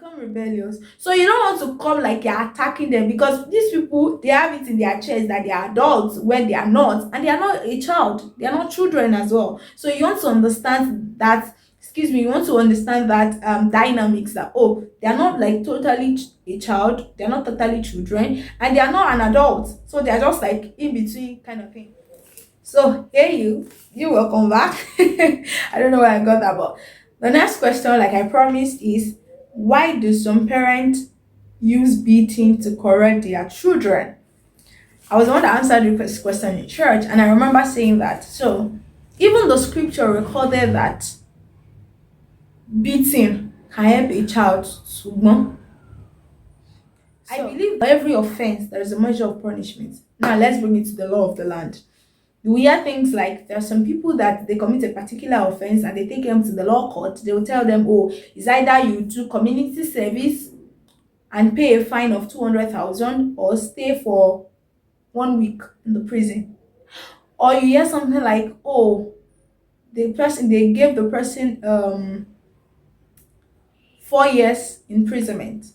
become rebellious. So you don't want to come like you're attacking them, because these people, they have it in their chest that they are adults when they are not, and they are not a child, they are not children as well. So you want to understand that, excuse me, you want to understand that dynamics, that oh, they are not like totally a child, they are not totally children, and they are not an adult, so they are just like in between kind of thing. So hey, you welcome back. I don't know where I got that, but the next question, like I promised, is why do some parents use beating to correct their children? I was the one that answered this question in church, and I remember saying that. So even the scripture recorded that beating can help a child to know. I believe for every offense there is a measure of punishment. Now let's bring it to the law of the land. We hear things like there are some people that they commit a particular offense and they take them to the law court. They will tell them, oh, it's either you do community service and pay a fine of 200,000 or stay for 1 week in the prison. Or you hear something like, oh, they gave the person 4 years imprisonment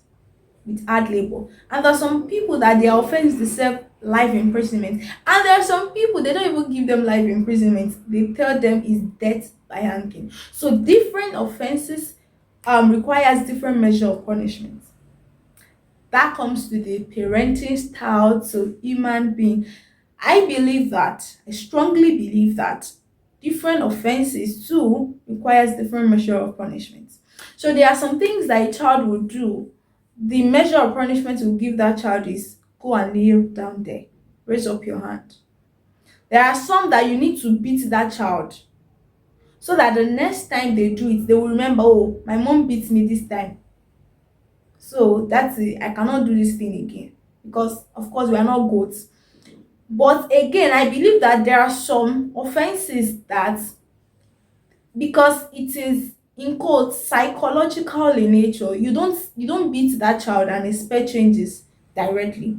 with hard labor. And there are some people that their offense deserve life imprisonment. And there are some people they don't even give them life imprisonment. They tell them is death by hanging. So different offenses requires different measure of punishment. That comes to the parenting style to human being. I strongly believe that different offenses too requires different measure of punishment. So there are some things that a child will do. The measure of punishment will give that child is go and kneel down there, raise up your hand. There are some that you need to beat that child so that the next time they do it, they will remember, oh, my mom beat me this time. So that's it. I cannot do this thing again. Because of course we are not goats. But again, I believe that there are some offenses that, because it is in quotes psychological in nature, you don't beat that child and expect changes directly.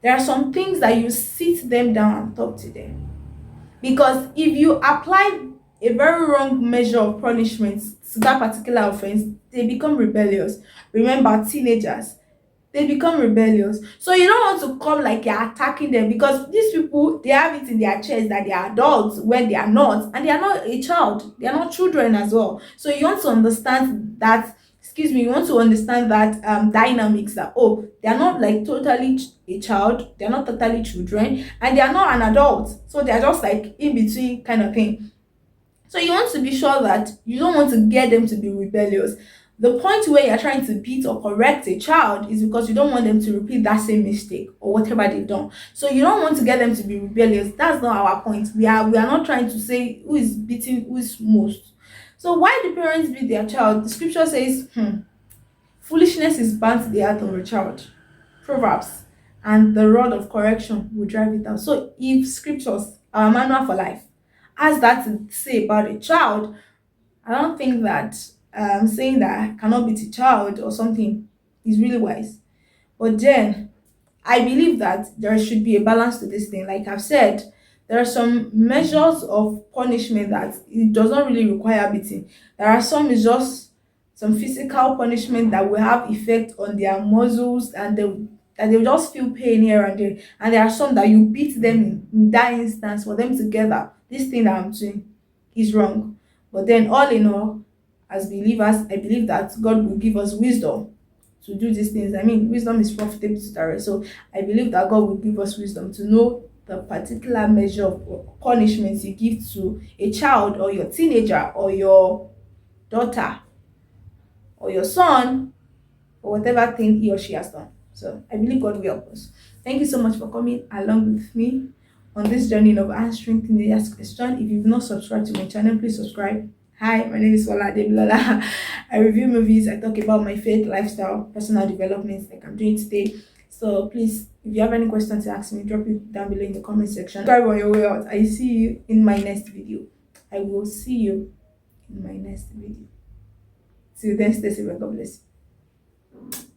There are some things that you sit them down and talk to them, because if you apply a very wrong measure of punishment to that particular offense, they become rebellious. Remember, teenagers, they become rebellious. So you don't want to come like you're attacking them, because these people, they have it in their chest that they are adults when they are not, and they are not a child, they are not children as well. So you want to understand that, excuse me, you want to understand that dynamics, that oh, they are not like totally a child, they are not totally children, and they are not an adult, so they are just like in between kind of thing. So you want to be sure that you don't want to get them to be rebellious. The point where you're trying to beat or correct a child is because you don't want them to repeat that same mistake or whatever they've done. So you don't want to get them to be rebellious. That's not our point. We are not trying to say who is beating who is most. So why do parents beat their child? The scripture says, foolishness is bound to the heart of a child. Proverbs. And the rod of correction will drive it out. So if scriptures, our manual for life, has that to say about a child, I don't think that saying that I cannot beat a child or something is really wise. But then I believe that there should be a balance to this thing. Like I've said, there are some measures of punishment that it does not really require beating. There are some is just some physical punishment that will have effect on their muscles, and they'll just feel pain here and there. And there are some that you beat them in that instance for them to get that this thing that I'm doing is wrong. But then all in all, as believers, I believe that God will give us wisdom to do these things. I mean, wisdom is profitable to the rest. So I believe that God will give us wisdom to know the particular measure of punishments you give to a child or your teenager or your daughter or your son or whatever thing he or she has done. So I believe God will help us. Thank you so much for coming along with me on this journey of answering teenagers' question. If you've not subscribed to my channel, please subscribe. Hi, my name is Fola Ademilola. I review movies, I talk about my faith, lifestyle, personal developments like I'm doing today. So please, if you have any questions to ask me, drop it down below in the comment section. Subscribe on your way out. I see you in my next video. I will see you in my next video. Till then, stay safe and God bless you.